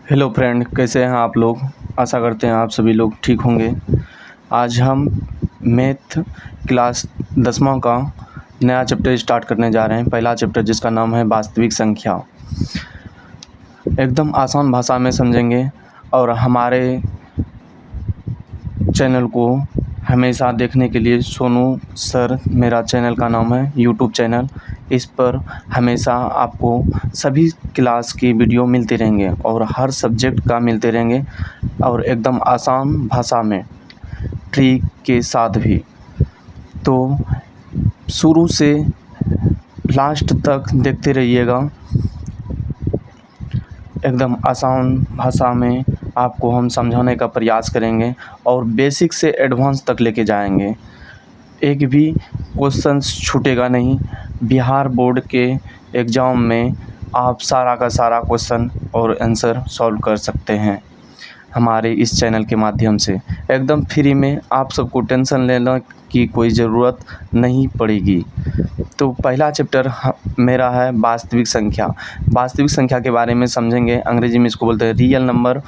Hello friend, कैसे हैं आप लोग। आशा करते हैं आप सभी लोग ठीक होंगे। आज हम मैथ क्लास 10वां का नया चैप्टर स्टार्ट करने जा रहे हैं। पहला चैप्टर जिसका नाम है वास्तविक संख्या। एकदम आसान भाषा में समझेंगे और हमारे चैनल को हमेशा देखने के लिए सोनू सर मेरा चैनल का नाम है, यूट्यूब चैनल। इस पर हमेशा आपको सभी क्लास की वीडियो मिलते रहेंगे और हर सब्जेक्ट का मिलते रहेंगे और एकदम आसान भाषा में, ट्रिक के साथ भी। तो शुरू से लास्ट तक देखते रहिएगा। एकदम आसान भाषा में आपको हम समझाने का प्रयास करेंगे और बेसिक से एडवांस तक लेके जाएंगे। एक भी क्वेश्चन छूटेगा नहीं। बिहार बोर्ड के एग्ज़ाम में आप सारा का सारा क्वेश्चन और आंसर सॉल्व कर सकते हैं हमारे इस चैनल के माध्यम से, एकदम फ्री में। आप सबको टेंशन लेने की कोई ज़रूरत नहीं पड़ेगी। तो पहला चैप्टर मेरा है वास्तविक संख्या। वास्तविक संख्या के बारे में समझेंगे। अंग्रेजी में इसको बोलते हैं रियल नंबर।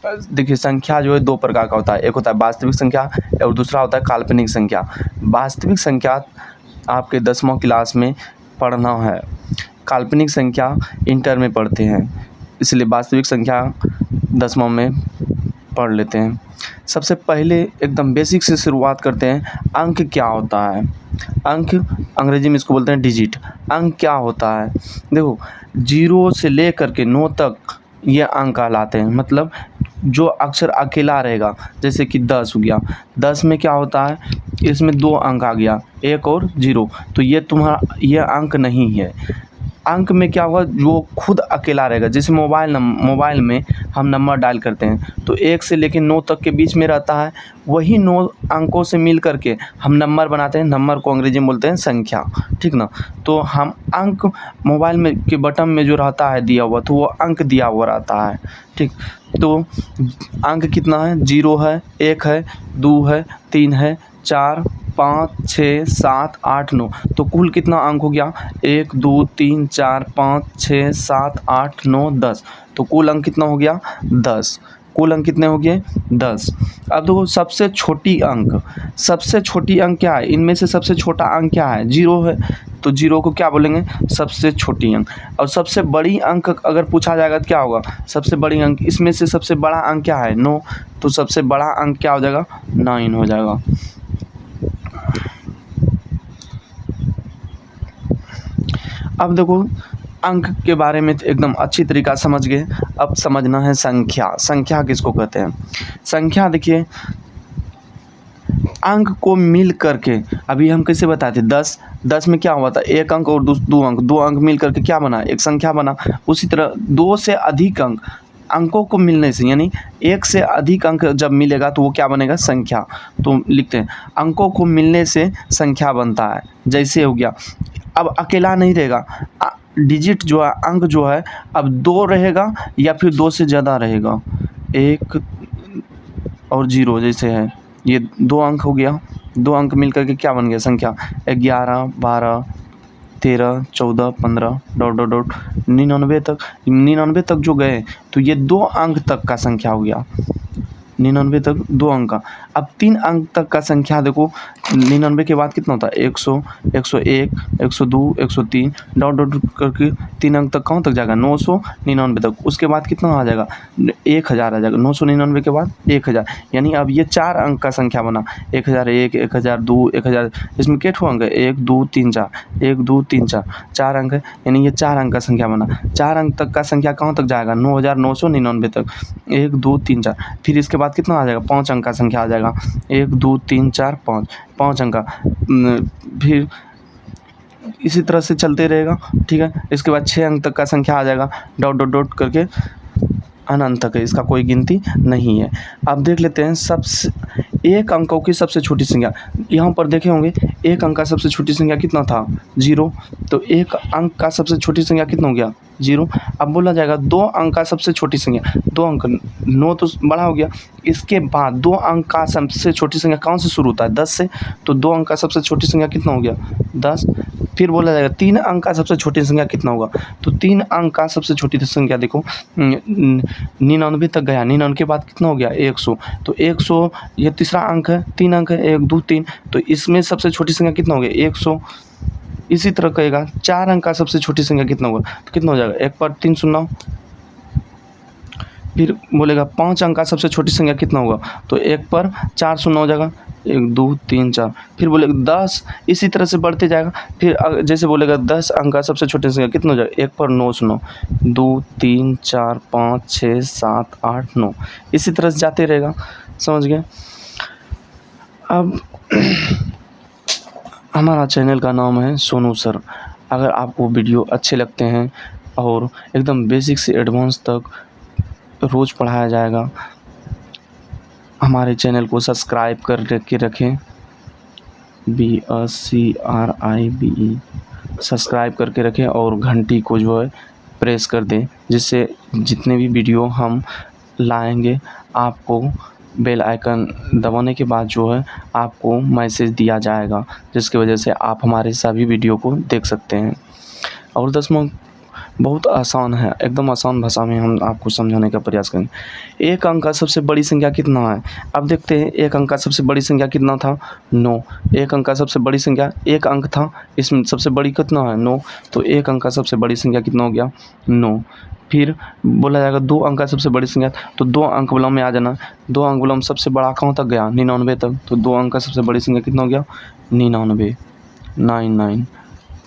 देखिए, संख्या जो है दो प्रकार का होता है। एक होता है वास्तविक संख्या और दूसरा होता है काल्पनिक संख्या। वास्तविक संख्या आपके 10वां क्लास में पढ़ना है, काल्पनिक संख्या इंटर में पढ़ते हैं, इसलिए वास्तविक संख्या 10वां में पढ़ लेते हैं। सबसे पहले एकदम बेसिक से शुरुआत करते हैं। अंक क्या होता है? अंक अंग्रेजी में इसको बोलते हैं डिजिट। अंक क्या होता है? देखो, 0 से लेकर के 9 तक ये अंक कहलाते हैं। मतलब जो अक्षर अकेला रहेगा, जैसे कि 10 हो गया। 10 में क्या होता है? इसमें 2 अंक आ गया, 1 और 0, तो ये तुम्हारा ये अंक नहीं है। अंक में क्या होगा? जो खुद अकेला रहेगा। जैसे मोबाइल में हम नंबर डायल करते हैं तो 1 से लेकर 9 तक के बीच में रहता है। वही 9 अंकों से मिल करके हम नंबर बनाते हैं। नंबर को अंग्रेजी में बोलते हैं संख्या, ठीक ना। तो हम अंक मोबाइल में के बटन में जो रहता है दिया हुआ, तो वो अंक दिया हुआ रहता है, ठीक। तो अंक कितना है? 0 है, 1 है, 2 है, 3 है, 4, 5, 6, 7, 8, 9। तो कुल कितना अंक हो गया? 1, 2, 3, 4, 5, 6, 7, 8, 9, 10। तो कुल अंक कितना हो गया? 10। कुल अंक कितने हो गए? 10। अब देखो, सबसे छोटी अंक क्या है? इनमें से सबसे छोटा अंक क्या है? 0 है। तो 0 को क्या बोलेंगे? सबसे छोटी अंक। और सबसे बड़ी अंक अगर पूछा जाएगा तो क्या होगा? सबसे बड़ी अंक। इसमें से सबसे बड़ा अंक क्या है? 9। तो सबसे बड़ा अंक क्या हो जाएगा? 9 हो जाएगा। अब देखो, अंक के बारे में तो एकदम अच्छी तरीका समझ गए। अब समझना है संख्या। संख्या किसको कहते हैं? संख्या देखिए, अंक को मिल करके अभी हम कैसे बताते? 10 में क्या हुआ था? 1 अंक और 2 अंक मिल करके क्या बना? एक संख्या बना। उसी तरह 2 से अधिक अंकों को मिलने से, यानी 1 से अधिक अंक जब मिलेगा तो वो क्या बनेगा? संख्या। तो लिखते हैं अंकों को मिलने से संख्या बनता है। जैसे हो गया, अब अकेला नहीं रहेगा। डिजिट जो है, अंक जो है, अब 2 रहेगा या फिर 2 से ज़्यादा रहेगा। 1 और 0 जैसे है, ये 2 अंक हो गया। 2 अंक मिल करके क्या बन गया? संख्या। 11, 12, 13, 14, 15 ... 99 तक जो गए तो ये 2 अंक तक का संख्या हो गया। 99 तक 2 अंक का। अब 3 अंक तक का संख्या देखो, 99 के बाद कितना होता है? 100, 101, 102, 103 ... करके 3 अंक तक कहाँ तक जाएगा? 999 तक। उसके बाद कितना आ जाएगा? 1000 आ जाएगा। 999 के बाद 1000, यानी अब ये 4 अंक का संख्या बना। 1001, 1002, 1000। इसमें कितने अंक है? 1, 2, 3, 4, 1, 2, 3, 4, 4 अंक है, यानी ये 4 अंक का संख्या बना। 4 अंक तक का संख्या कहाँ तक जाएगा? 9999 तक। 1, 2, 3, 4। फिर इसके बाद कितना आ जाएगा? 5 अंक का संख्या आ जाएगा। 1, 2, 3, 4, 5, 5 अंक का। फिर इसी तरह से चलते रहेगा, ठीक है। इसके बाद 6 अंक तक का संख्या आ जाएगा, ... करके अनंत तक है, इसका कोई गिनती नहीं है। अब देख लेते हैं सबसे 1 अंकों की सबसे छोटी संख्या। यहाँ पर देखे होंगे 1 अंक का सबसे छोटी संख्या कितना था? 0। तो 1 अंक का सबसे छोटी संख्या कितना हो गया? 0। अब बोला जाएगा 2 अंक का सबसे छोटी संख्या, 2 अंक 9 तो बड़ा हो गया, इसके बाद 2 अंक का सबसे छोटी संख्या कौन से शुरू होता है? 10 से, तो 2 अंक का सबसे छोटी संख्या कितना हो गया? 10। फिर बोला जाएगा 3 अंक का सबसे छोटी संख्या कितना होगा? तो 3 अंक का सबसे छोटी संख्या देखो 99 तक गया, 99 के बाद कितना हो गया? 100। तो 100 ये तीसरा अंक है, 3 अंक है, 1 2 3, तो इसमें सबसे छोटी संख्या कितना हो गया? 100। इसी तरह कहेगा 4 अंक का सबसे छोटी संख्या कितना होगा? तो कितना हो जाएगा? 1 पर 3 शून्य। फिर बोलेगा 5 अंक का सबसे छोटी संख्या कितना होगा? तो 1 पर 4 शून्य हो जाएगा, 1 2 3 4। फिर बोलेगा 10, इसी तरह से बढ़ते जाएगा। फिर जैसे बोलेगा 10 अंक का सबसे छोटी संख्या कितना हो जाएगा? 1 पर 9 शून्य, 2 3 4 5 6 7 8 9, इसी तरह से जाते रहेगा। समझ गए? अब हमारा चैनल का नाम है सोनू सर। अगर आपको वीडियो अच्छे लगते हैं और एकदम बेसिक से एडवांस तक रोज़ पढ़ाया जाएगा, हमारे चैनल को सब्सक्राइब कर के रखें, BSCRIBE सब्सक्राइब करके रखें और घंटी को जो है प्रेस कर दें, जिससे जितने भी वीडियो हम लाएंगे आपको बेल आइकन दबाने के बाद जो है आपको मैसेज दिया जाएगा, जिसकी वजह से आप हमारे सभी वीडियो को देख सकते हैं। और 10वां बहुत आसान है, एकदम आसान भाषा में हम आपको समझाने का प्रयास करेंगे। 1 अंक का सबसे बड़ी संख्या कितना है? अब देखते हैं 1 अंक का सबसे बड़ी संख्या कितना था? 9। 1 अंक का सबसे बड़ी संख्या 1 अंक था, इसमें सबसे बड़ी कितना है? 9। तो 1 अंक का सबसे बड़ी संख्या कितना हो गया? 9। फिर बोला जाएगा 2 अंक का सबसे बड़ी संख्या, तो 2 अंक विलोम में आ जाना। 2 अंक विलोम सबसे बड़ा कहाँ तक गया? 99 तक। तो 2 अंक का सबसे बड़ी संख्या कितना हो गया? 99, 99।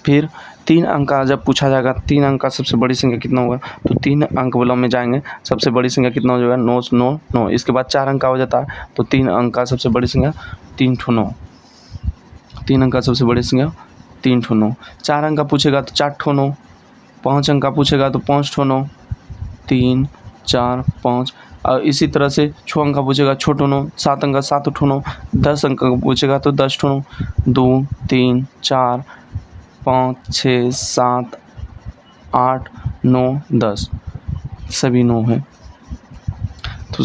फिर 3 अंक का जब पूछा जाएगा 3 अंक का सबसे बड़ी संख्या कितना होगा? तो 3 अंक विलोम में जाएंगे, सबसे बड़ी संख्या कितना हो जाएगा? 9 9 9। इसके बाद 4 अंक का हो जाता है, तो 3 अंक का सबसे बड़ी संख्या 3 ठो 9। 3 अंक का सबसे बड़ी संख्या 3 ठो 9। 4 अंक का पूछेगा तो 4 ठो 9। 5 अंक का पूछेगा तो 5 ठो 9, 3 4 5। और इसी तरह से 6 अंक का पूछेगा 6 ठो 9, 7 अंक का 7 ठो 9, 10 अंक का पूछेगा तो 10 ठो 9, 2 3 4 5 6 7 8 9 10, सभी 9 है। तो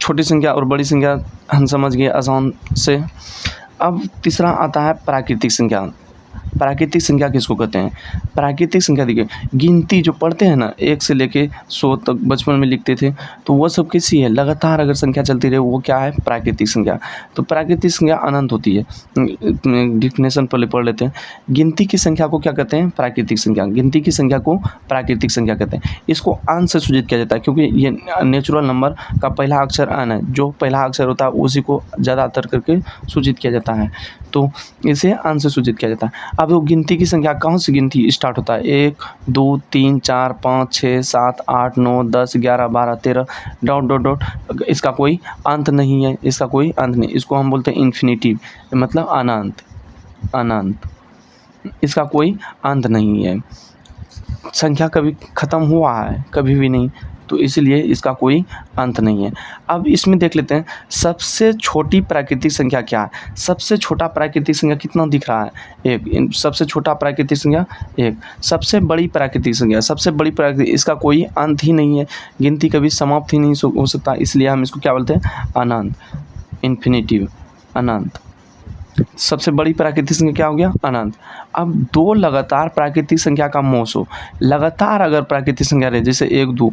छोटी संख्या और बड़ी संख्या हम समझ गए आसान से। अब तीसरा आता है प्राकृतिक संख्या। प्राकृतिक संख्या किसको कहते हैं? प्राकृतिक संख्या देखिए, गिनती जो पढ़ते हैं ना 1 से लेके 100 तक बचपन में लिखते थे, तो वो सब कैसी है? लगातार अगर संख्या चलती रहे वो क्या है? प्राकृतिक संख्या। तो प्राकृतिक संख्या अनंत होती है। डिफिनेशन पहले पढ़ लेते हैं। गिनती की संख्या को क्या कहते हैं? प्राकृतिक संख्या। गिनती की संख्या को प्राकृतिक संख्या कहते हैं। इसको अन से सूचित किया जाता है, क्योंकि ये नेचुरल नंबर का पहला अक्षर अन है। जो पहला अक्षर होता है उसी को ज़्यादातर करके सूचित किया जाता है, तो इसे अन से सूचित किया जाता है। अब वो गिनती की संख्या कहाँ से गिनती स्टार्ट होता है? 1 2 3 4 5 6 7 8 9 10 11 12 13 डॉट डॉट डॉट। इसका कोई अंत नहीं है, इसका कोई अंत नहीं। इसको हम बोलते हैं इन्फिनिटिव, मतलब अनंत। अनंत, इसका कोई अंत नहीं है। संख्या कभी ख़त्म हुआ है? कभी भी नहीं, तो इसलिए इसका कोई अंत नहीं है। अब इसमें देख लेते हैं सबसे छोटी प्राकृतिक संख्या क्या है। सबसे छोटा प्राकृतिक संख्या कितना दिख रहा है? 1। सबसे छोटा प्राकृतिक संख्या 1। सबसे बड़ी प्राकृतिक संख्या, सबसे बड़ी प्राकृतिक, इसका कोई अंत ही नहीं है। गिनती कभी समाप्त ही नहीं हो सकता, इसलिए हम इसको क्या बोलते हैं? अनंत, इन्फिनिटिव, अनंत। सबसे बड़ी प्राकृतिक संख्या क्या हो गया? अनंत। अब 2 लगातार प्राकृतिक संख्या का मोसो, लगातार अगर प्राकृतिक संख्या रहे, जैसे 1 2,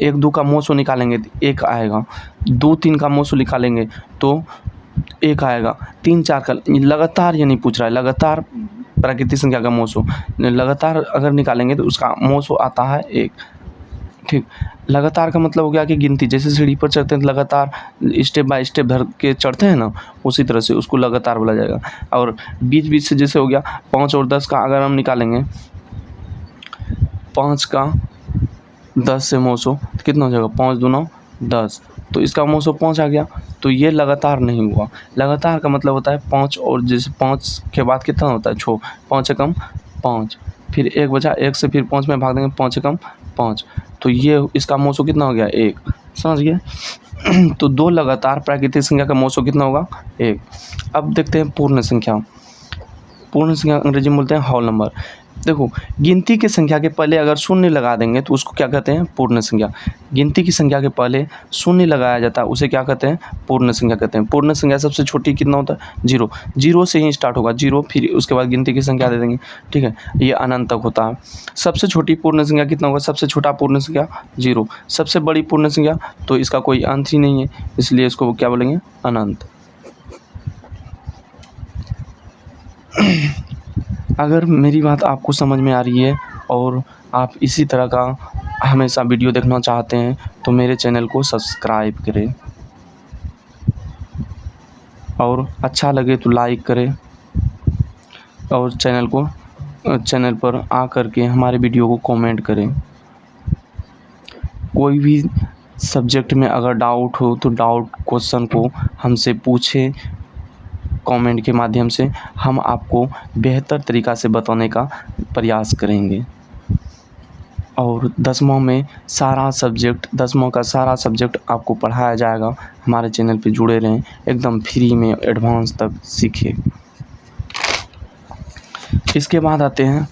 1 2 का मोसो निकालेंगे तो 1 आएगा, 2 3 का मोसो निकालेंगे तो 1 आएगा, 3 4 का, लगातार ये नहीं पूछ रहा है, लगातार प्राकृतिक संख्या का मोसो लगातार अगर निकालेंगे तो उसका मोसो आता है 1। ठीक, लगातार का मतलब हो गया कि गिनती जैसे सीढ़ी पर चढ़ते हैं लगातार स्टेप बाय स्टेप धर के चढ़ते हैं ना, उसी तरह से उसको लगातार बोला जाएगा। और बीच बीच से जैसे हो गया 5 और 10 का अगर हम निकालेंगे, 5 का 10 से मोसो तो कितना हो जाएगा? 5 दूना 10, तो इसका मोसो 5 आ गया। तो ये लगातार नहीं हुआ। लगातार का मतलब होता है 5 और जैसे 5 के बाद कितना होता है? 6, 5 से कम 5, फिर 1 बचा, 1 से फिर 5 में भाग देंगे, 5 से कम 5, तो ये इसका मोसो कितना हो गया? 1। समझ गए? तो 2 लगातार प्राकृतिक संख्या का मोसो कितना होगा? 1। अब देखते हैं पूर्ण संख्या। पूर्ण संख्या अंग्रेजी में बोलते हैं होल नंबर। देखो, गिनती की संख्या के पहले अगर शून्य लगा देंगे तो उसको क्या कहते हैं? पूर्ण संख्या। गिनती की संख्या के पहले शून्य लगाया जाता है, उसे क्या कहते हैं? पूर्ण संख्या कहते हैं। पूर्ण संख्या सबसे छोटी कितना होता है? 0। 0 से ही स्टार्ट होगा, 0 फिर उसके बाद गिनती की संख्या दे देंगे, ठीक है? ये अनंत तक होता है। सबसे छोटी पूर्ण संख्या कितना होगा? सबसे छोटा पूर्ण संख्या 0। सबसे बड़ी पूर्ण संख्या तो इसका कोई अंत ही नहीं है, इसलिए इसको क्या बोलेंगे? अनंत। अगर मेरी बात आपको समझ में आ रही है और आप इसी तरह का हमेशा वीडियो देखना चाहते हैं तो मेरे चैनल को सब्सक्राइब करें और अच्छा लगे तो लाइक करें और चैनल पर आकर के हमारे वीडियो को कमेंट करें। कोई भी सब्जेक्ट में अगर डाउट हो तो डाउट क्वेश्चन को हमसे पूछें कमेंट के माध्यम से, हम आपको बेहतर तरीक़ा से बताने का प्रयास करेंगे। और 10वीं का सारा सब्जेक्ट आपको पढ़ाया जाएगा। हमारे चैनल पे जुड़े रहें, एकदम फ्री में एडवांस तक सीखें। इसके बाद आते हैं